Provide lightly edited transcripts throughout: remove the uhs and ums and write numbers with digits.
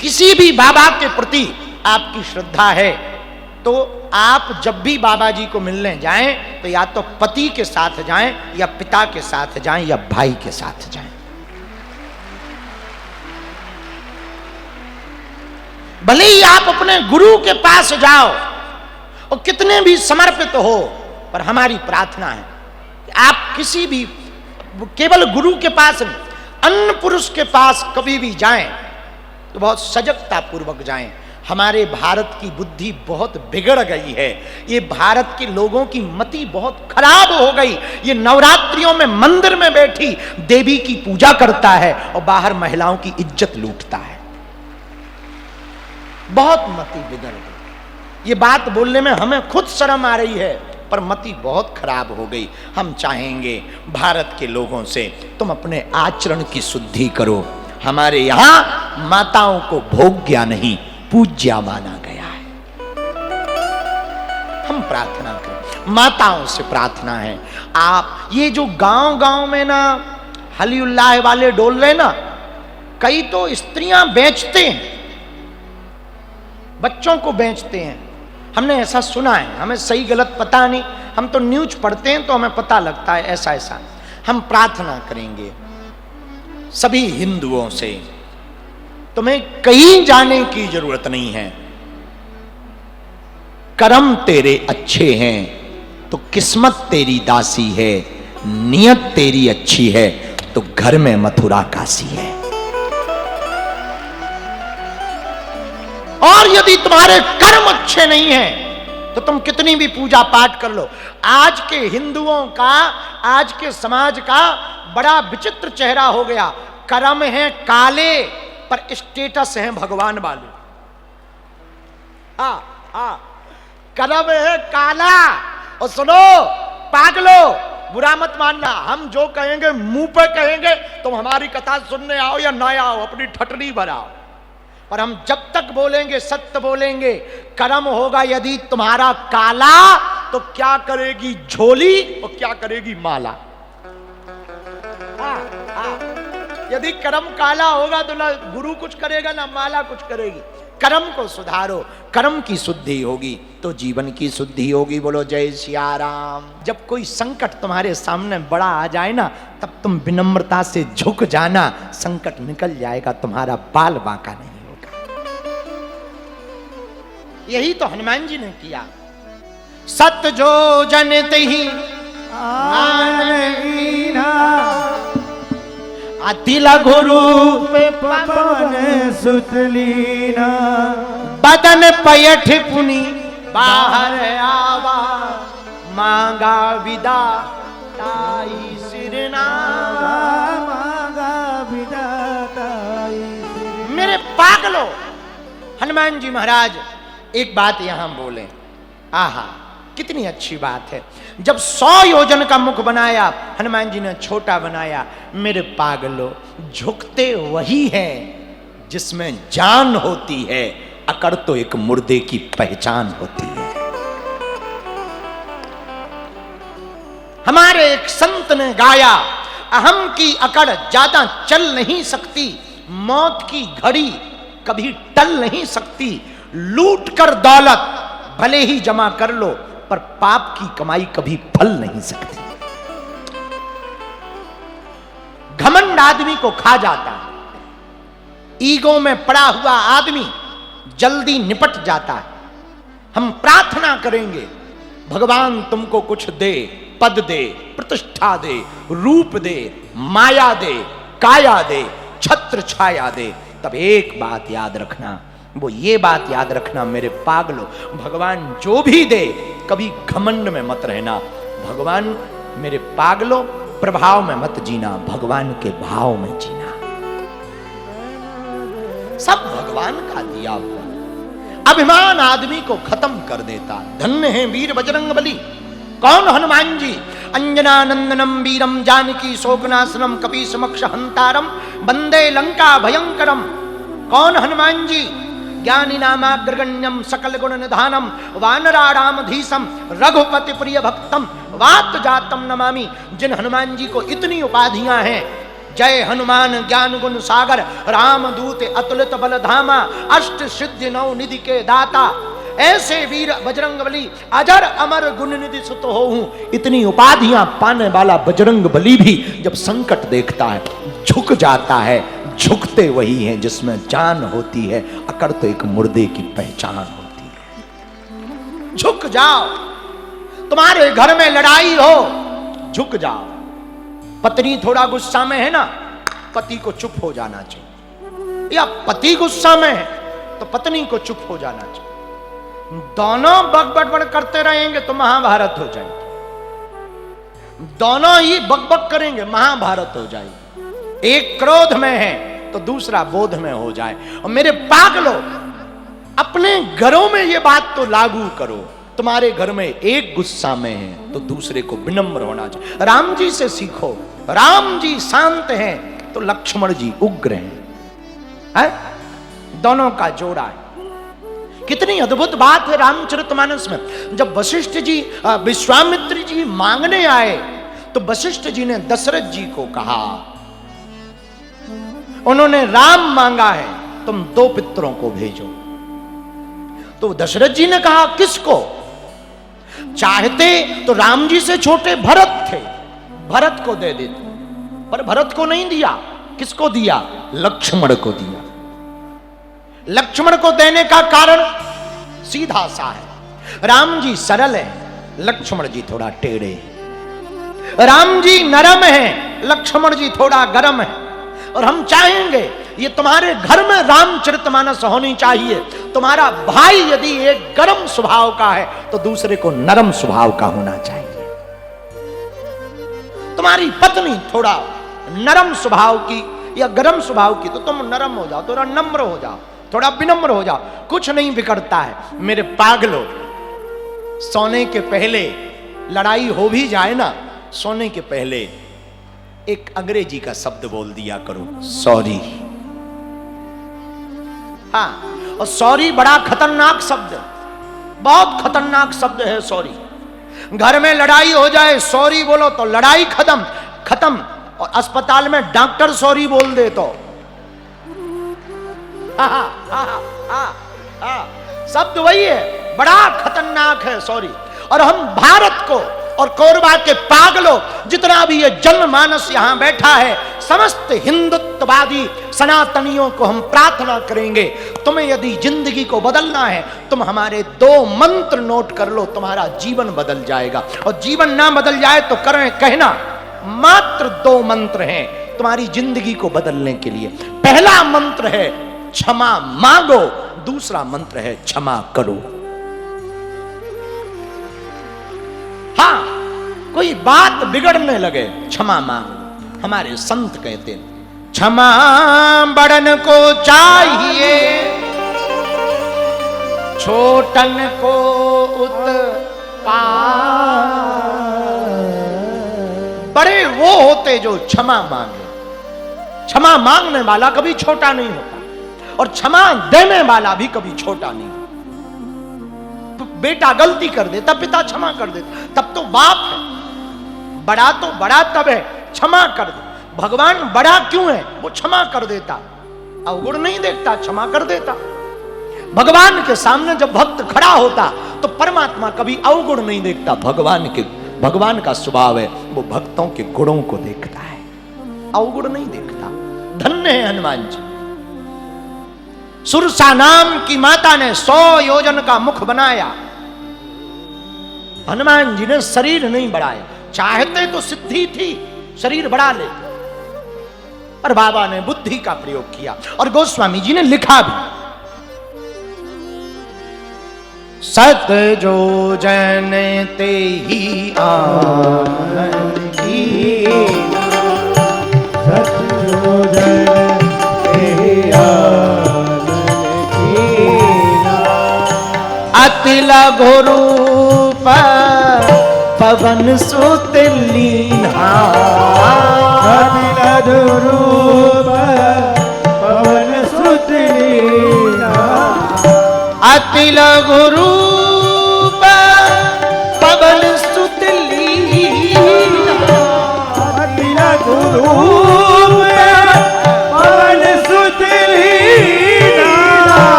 किसी भी बाबा के प्रति आपकी श्रद्धा है तो आप जब भी बाबा जी को मिलने जाएं तो या तो पति के साथ जाएं या पिता के साथ जाएं या भाई के साथ जाएं। भले ही आप अपने गुरु के पास जाओ और कितने भी समर्पित हो, पर हमारी प्रार्थना है कि आप किसी भी केवल गुरु के पास नहीं, अन्य पुरुष के पास कभी भी जाएं तो बहुत सजगता पूर्वक जाएं। हमारे भारत की बुद्धि बहुत बिगड़ गई है, ये भारत के लोगों की मति बहुत खराब हो गई। ये नवरात्रियों में मंदिर में बैठी देवी की पूजा करता है और बाहर महिलाओं की इज्जत लूटता है। बहुत मति बिगड़ गई। ये बात बोलने में हमें खुद शर्म आ रही है, पर मति बहुत खराब हो गई। हम चाहेंगे भारत के लोगों से तुम अपने आचरण की शुद्धि करो। हमारे यहां माताओं को भोग्या नहीं पूज्या माना गया है। हम प्रार्थना करें, माताओं से प्रार्थना है। आप ये जो गांव गांव में ना हली उल्लाह वाले डोल रहे ना, कई तो स्त्रियां बेचते हैं, बच्चों को बेचते हैं। हमने ऐसा सुना है, हमें सही गलत पता नहीं, हम तो न्यूज पढ़ते हैं तो हमें पता लगता है ऐसा ऐसा। हम प्रार्थना करेंगे सभी हिंदुओं से, तुम्हें कहीं जाने की जरूरत नहीं है। कर्म तेरे अच्छे हैं तो किस्मत तेरी दासी है, नियत तेरी अच्छी है तो घर में मथुरा काशी है। और यदि तुम्हारे कर्म अच्छे नहीं हैं तो तुम कितनी भी पूजा पाठ कर लो। आज के हिंदुओं का, आज के समाज का बड़ा विचित्र चेहरा हो गया। कर्म है काले पर स्टेटस है भगवान वाले। कर्म है काला। और सुनो पागलो, बुरा मत मानना, हम जो कहेंगे मुंह पे कहेंगे, तुम हमारी कथा सुनने आओ या ना आओ, अपनी ठटनी बनाओ, पर हम जब तक बोलेंगे सत्य बोलेंगे। कर्म होगा यदि तुम्हारा काला तो क्या करेगी झोली और क्या करेगी माला। यदि कर्म काला होगा तो ना गुरु कुछ करेगा ना माला कुछ करेगी। कर्म को सुधारो, कर्म की शुद्धि होगी तो जीवन की शुद्धि होगी। बोलो जय सिया राम। जब कोई संकट तुम्हारे सामने बड़ा आ जाए ना, तब तुम विनम्रता से झुक जाना, संकट निकल जाएगा, तुम्हारा बाल बांका नहीं होगा। यही तो हनुमान जी ने किया। सत जो जनत ही अति लघु रूप पवन सुतलीना, बदन पयठ पुनि बाहर आवा, मांगा विदा ताई सिरनावा, मांगा विदा ताई सिरनावा। मेरे पागलो, हनुमान जी महाराज एक बात यहां बोले, आहा कितनी अच्छी बात है। जब 100 योजन का मुख बनाया, हनुमान जी ने छोटा बनाया। मेरे पागलो, झुकते वही है जिसमें जान होती है, अकड़ तो एक मुर्दे की पहचान होती है। हमारे एक संत ने गाया, अहम की अकड़ ज्यादा चल नहीं सकती, मौत की घड़ी कभी टल नहीं सकती, लूट कर दौलत भले ही जमा कर लो पर पाप की कमाई कभी फल नहीं सकती। घमंड आदमी को खा जाता है, ईगो में पड़ा हुआ आदमी जल्दी निपट जाता है। हम प्रार्थना करेंगे भगवान तुमको कुछ दे, पद दे, प्रतिष्ठा दे, रूप दे, माया दे, काया दे, छत्र छाया दे। तब एक बात याद रखना, वो ये बात याद रखना मेरे पागलो, भगवान जो भी दे कभी घमंड में मत रहना। भगवान मेरे पागलो प्रभाव में मत जीना, भगवान के भाव में जीना। सब भगवान का दिया हुआ। अभिमान आदमी को खत्म कर देता। धन्य है वीर बजरंग बली। कौन? हनुमान जी। अंजना नंदनम वीरम जानकी शोकनाशनम कपि समक्ष हंतारम वंदे लंका भयंकरम। कौन? हनुमान जी। ज्ञानी नामाग्रगण्यम सकल गुण निधानम वानराणामधीशम रघुपति प्रिय भक्तम वात जातम नमामि। जिन हनुमान जी को इतनी उपाधियां हैं, जय हनुमान ज्ञान गुण सागर, राम दूत अतुलित बल धामा, अष्ट सिद्धि नौ निधि के दाता, ऐसे वीर बजरंग बली, अजर अमर गुण निधि सुत होऊं। इतनी उपाधियां पाने वाला बजरंग बली भी जब संकट देखता है झुक जाता है। झुकते वही हैं जिसमें जान होती है, अकड़ तो एक मुर्दे की पहचान होती है। झुक जाओ, तुम्हारे घर में लड़ाई हो, झुक जाओ। पत्नी थोड़ा गुस्सा में है ना, पति को चुप हो जाना चाहिए, या पति गुस्सा में है तो पत्नी को चुप हो जाना चाहिए। दोनों बकबक करते रहेंगे तो महाभारत हो जाएगी, दोनों ही बकबक करेंगे महाभारत हो जाएगी। एक क्रोध में है तो दूसरा बोध में हो जाए। और मेरे पागलों, अपने घरों में ये बात तो लागू करो। तुम्हारे घर में एक गुस्सा में है तो दूसरे को विनम्र होना चाहिए। राम जी से सीखो, राम जी शांत हैं तो लक्ष्मण जी उग्र हैं, दोनों का जोड़ा है। कितनी अद्भुत बात है रामचरितमानस में। जब वशिष्ठ जी विश्वामित्र जी मांगने आए तो वशिष्ठ जी ने दशरथ जी को कहा, उन्होंने राम मांगा है, तुम 2 पितरों को भेजो। तो दशरथ जी ने कहा किसको? चाहते तो राम जी से छोटे भरत थे, भरत को दे देते, पर भरत को नहीं दिया। किसको दिया? लक्ष्मण को दिया। लक्ष्मण को देने का कारण सीधा सा है, राम जी सरल है, लक्ष्मण जी थोड़ा टेढ़े हैं। राम जी नरम है, लक्ष्मण जी थोड़ा गरम है। और हम चाहेंगे ये तुम्हारे घर में रामचरितमानस होनी चाहिए। तुम्हारा भाई यदि एक गरम स्वभाव का है तो दूसरे को नरम स्वभाव का होना चाहिए। तुम्हारी पत्नी थोड़ा नरम स्वभाव की या गरम स्वभाव की तो तुम नरम हो जाओ, थोड़ा नम्र हो जाओ, थोड़ा विनम्र हो जाओ, कुछ नहीं बिगड़ता है। मेरे पागलों, सोने के पहले लड़ाई हो भी जाए ना, सोने के पहले एक अंग्रेजी का शब्द बोल दिया करो, सॉरी। हाँ, और सॉरी बड़ा खतरनाक शब्द, बहुत खतरनाक शब्द है सॉरी। घर में लड़ाई हो जाए, सॉरी बोलो तो लड़ाई खत्म खत्म। और अस्पताल में डॉक्टर सॉरी बोल दे तो शब्द वही है, बड़ा खतरनाक है सॉरी। और हम भारत को और कौरवा के पागलों, जितना भी ये जनमानस यहां बैठा है, समस्त हिंदुत्ववादी सनातनियों को हम प्रार्थना करेंगे, तुम्हें यदि जिंदगी को बदलना है, तुम हमारे 2 मंत्र नोट कर लो, तुम्हारा जीवन बदल जाएगा। और जीवन ना बदल जाए तो करें कहना, मात्र 2 मंत्र हैं तुम्हारी जिंदगी को बदलने के लिए। पहला मंत्र है क्षमा मांगो, दूसरा मंत्र है क्षमा करो। हाँ, कोई बात बिगड़ने लगे, क्षमा मांग। हमारे संत कहते हैं क्षमा बड़न को चाहिए, छोटन को उत्पात। बड़े वो होते जो क्षमा मांगे। क्षमा मांगने वाला कभी छोटा नहीं होता, और क्षमा देने वाला भी कभी छोटा नहीं। बेटा गलती कर देता, पिता क्षमा कर देता, तब तो बाप है। बड़ा तो बड़ा तब है, क्षमा कर दे। भगवान बड़ा क्यों है? वो क्षमा कर देता, अवगुण नहीं देखता, क्षमा कर देता। भगवान के सामने जब भक्त खड़ा होता तो परमात्मा कभी अवगुण नहीं देखता। भगवान का स्वभाव है, वो भक्तों के गुणों को देखता है, अवगुण नहीं देखता। धन्य है हनुमान जी। सुरसा नाम की माता ने 100 योजन का मुख बनाया, हनुमान जी ने शरीर नहीं बढ़ाया। चाहते तो सिद्धि थी, शरीर बढ़ा ले, पर बाबा ने बुद्धि का प्रयोग किया। और गोस्वामी जी ने लिखा भी, सत जो जन ते ही आनंद की, सत जो जन ते ही आनंद कीना। अति लघु रूप पवन सुत लीन्हा, अति लघु रूप पवन सुत लीन्हा। अति लघु रूप पवन सुत लीन्हा। अति लघु रूप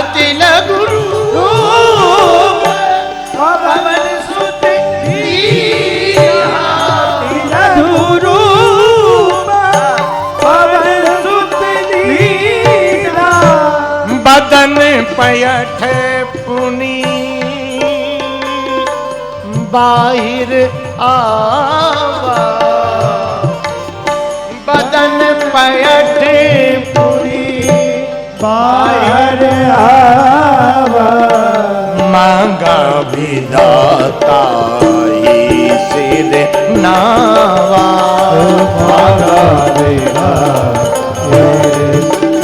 अतिल गुरु पवन सुत लीला लधुरू पवन सुत लीला बदन पयठ पुनि बाहिर आवा बदन पयठ पुरी बाहर आवा मांगा विदाता ही सिर नावा मांगा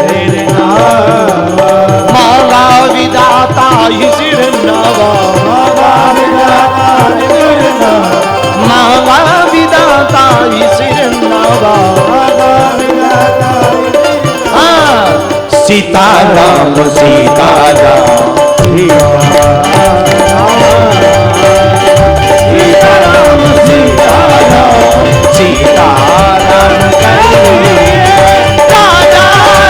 तेरे नावा मांगा विदाता ही सिर नावा मांगा विदाता तेरे नावा मांगा विदाता ही सिर नावा हाँ सीताराम सीताराम सीताराम सीताराम सीताराम करिए राजा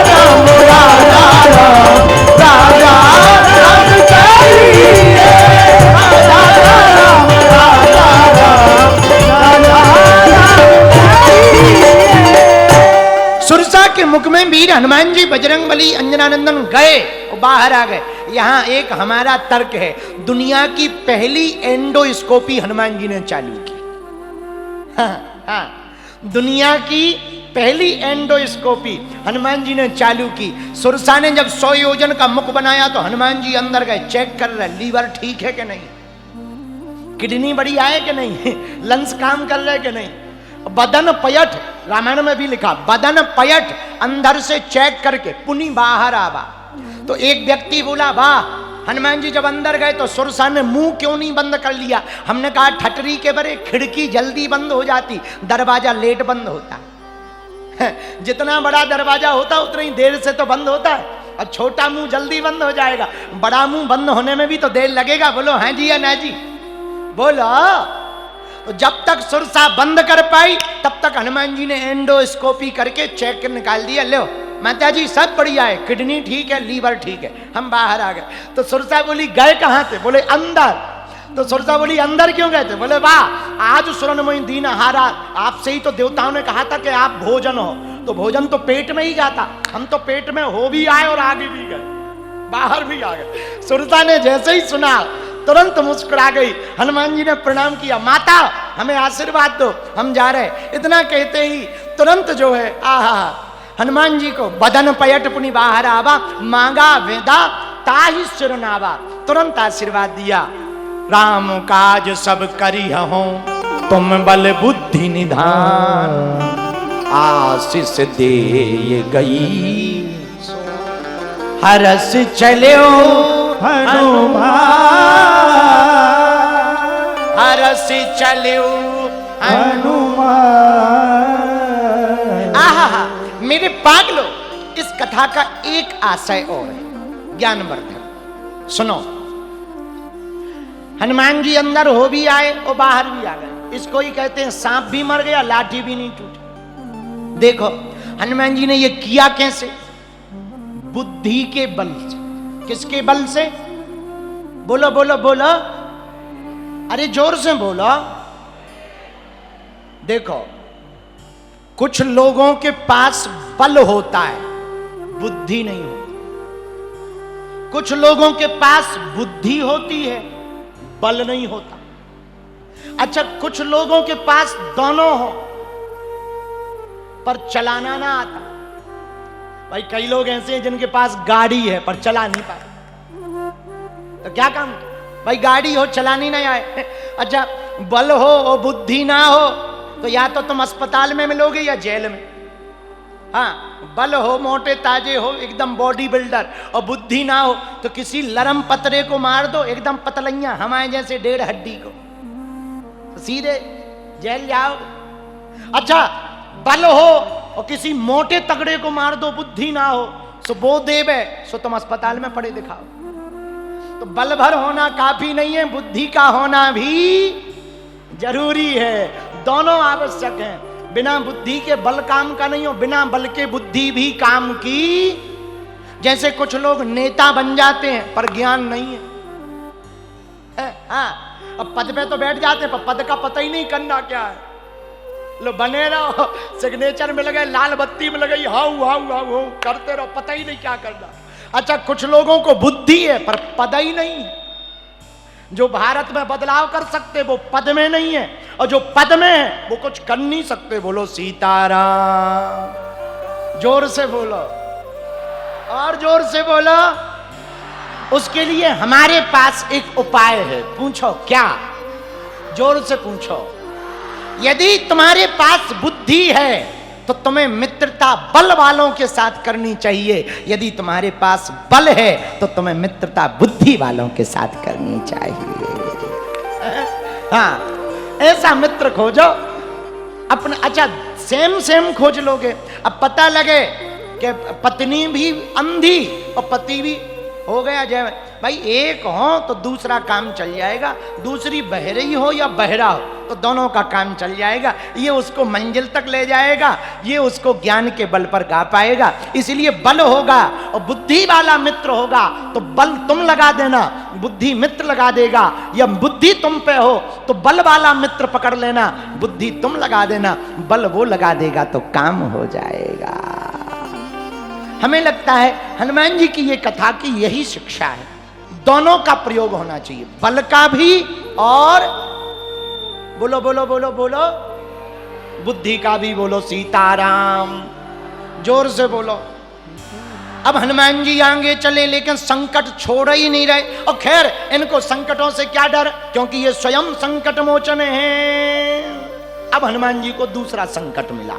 राम राजा राम राजा राम करिए राजा राम राजा राम राजा राम। सुरसा के मुख में वीर हनुमान जी बजरंगबली अंजनानंदन गए और बाहर आ गए। यहाँ एक हमारा तर्क है, दुनिया की पहली एंडोस्कोपी हनुमान जी ने चालू की। हाँ, दुनिया की पहली एंडोस्कोपी हनुमान जी ने चालू की। सुरसा ने जब 100 योजन का मुख बनाया तो हनुमान जी अंदर गए, चेक कर रहे लीवर ठीक है कि नहीं, किडनी बढ़िया है कि नहीं, लंग्स काम कर रहे कि नहीं। बदन पयठ, रामायण में भी लिखा, बदन पयठ अंदर से चेक करके पुनि बाहर आवा। तो एक व्यक्ति बोला वाह, हनुमान जी जब अंदर गए तो सुरसा ने मुंह क्यों नहीं बंद कर लिया। हमने कहा ठटरी के बरे खिड़की जल्दी बंद हो जाती, दरवाजा लेट बंद होता। जितना बड़ा दरवाजा होता उतना ही देर से तो बंद होता है, और छोटा मुंह जल्दी बंद हो जाएगा, बड़ा मुंह बंद होने में भी तो देर लगेगा। बोलो हाँ जी या ना जी, बोलो। तो जब तक सुरसा बंद कर पाई तब तक हनुमान जी ने एंडोस्कोपी करके चेक निकाल दिया, लो माता जी सब बढ़िया है, किडनी ठीक है, लीवर ठीक है, हम बाहर आ गए। तो सुरसा बोली गए कहाँ थे, बोले अंदर। तो सुरसा बोली अंदर क्यों गए थे, बोले वाह आज सुरनमयी दीन हारा, आपसे ही तो देवताओं ने कहा था कि आप भोजन हो, तो भोजन तो पेट में ही जाता, हम तो पेट में हो भी आए और आगे भी गए, बाहर भी आ गए। सुरसा ने जैसे ही सुना तुरंत मुस्कुरा गई। हनुमान जी ने प्रणाम किया, माता हमें आशीर्वाद दो, हम जा रहे। इतना कहते ही तुरंत जो है आहा हनुमान जी को बदन पयट पुनि बाहर आवा, मांगा वेदा ताहि सिरनावा, तुरंत आशीर्वाद दिया। राम काज सब करी हो तुम बल बुद्धि निधान, आशीष दे गई हरस चलो हनुमान हरस चलो हनुमान। आहा मेरे पागलो, इस कथा का एक आशय और है ज्ञानवर्धक, सुनो। हनुमान जी अंदर हो भी आए और बाहर भी आ गए, इसको ही कहते हैं सांप भी मर गया लाठी भी नहीं टूटी। देखो हनुमान जी ने ये किया कैसे, बुद्धि के बल से। किसके बल से, बोलो बोलो बोलो, अरे जोर से बोलो। देखो कुछ लोगों के पास बल होता है, बुद्धि नहीं होती। कुछ लोगों के पास बुद्धि होती है, बल नहीं होता। अच्छा कुछ लोगों के पास दोनों हो पर चलाना ना आता। भाई कई लोग ऐसे हैं जिनके पास गाड़ी है पर चला नहीं पाते, तो क्या काम, भाई गाड़ी हो चलानी नहीं आए। अच्छा बल हो और बुद्धि ना हो तो या तो तुम अस्पताल में मिलोगे या जेल में। हाँ बल हो मोटे ताजे हो एकदम बॉडी बिल्डर, और बुद्धि ना हो तो किसी लरम पतरे को मार दो एकदम पतलैया हमारे जैसे 1.5 हड्डी को, तो सीधे जेल जाओ। अच्छा बल हो और किसी मोटे तगड़े को मार दो, बुद्धि ना हो सो वो देव है, सो तुम अस्पताल में पड़े दिखाओ। तो बल भर होना काफी नहीं है, बुद्धि का होना भी जरूरी है, दोनों आवश्यक हैं। बिना बुद्धि के बल काम का नहीं हो, बिना बल के बुद्धि भी काम की जैसे कुछ लोग नेता बन जाते हैं पर ज्ञान नहीं है। हाँ, अब पद पे तो बैठ जाते हैं पर पद का पता ही नहीं करना क्या है। लो बने रहो, सिग्नेचर में लगे, लाल बत्ती में लगे, हाउ हाउ हाउ हाउ करते रहो, पता ही नहीं क्या करना। अच्छा, कुछ लोगों को बुद्धि है पर पद ही नहीं है। जो भारत में बदलाव कर सकते वो पद में नहीं है, और जो पद में है वो कुछ कर नहीं सकते। बोलो सीताराम, जोर से बोलो, और जोर से बोलो। उसके लिए हमारे पास एक उपाय है। पूछो क्या? जोर से पूछो। यदि तुम्हारे पास बुद्धि है तो तुम्हें मित्रता बल वालों के साथ करनी चाहिए। यदि तुम्हारे पास बल है तो तुम्हें मित्रता बुद्धि वालों के साथ करनी चाहिए। हाँ, ऐसा मित्र खोजो अपने। अच्छा, सेम खोज लोगे, अब पता लगे कि पत्नी भी अंधी और पति भी हो गया जय भाई, एक हो तो दूसरा काम चल जाएगा, दूसरी बहरी हो या बहरा हो तो दोनों का काम चल जाएगा। ये उसको मंजिल तक ले जाएगा, ये उसको ज्ञान के बल पर गा पाएगा। इसलिए बल होगा और बुद्धि वाला मित्र होगा तो बल तुम लगा देना, बुद्धि मित्र लगा देगा। या बुद्धि तुम पे हो तो बल वाला मित्र पकड़ लेना, बुद्धि तुम लगा देना, बल वो लगा देगा तो काम हो जाएगा। हमें लगता है हनुमान जी की ये कथा की यही शिक्षा है, दोनों का प्रयोग होना चाहिए, बल का भी और बोलो बोलो बोलो बोलो बुद्धि का भी। बोलो सीताराम, जोर से बोलो। अब हनुमान जी आगे चले लेकिन संकट छोड़ ही नहीं रहे। और खैर, इनको संकटों से क्या डर, क्योंकि ये स्वयं संकट मोचन हैं। अब हनुमान जी को दूसरा संकट मिला।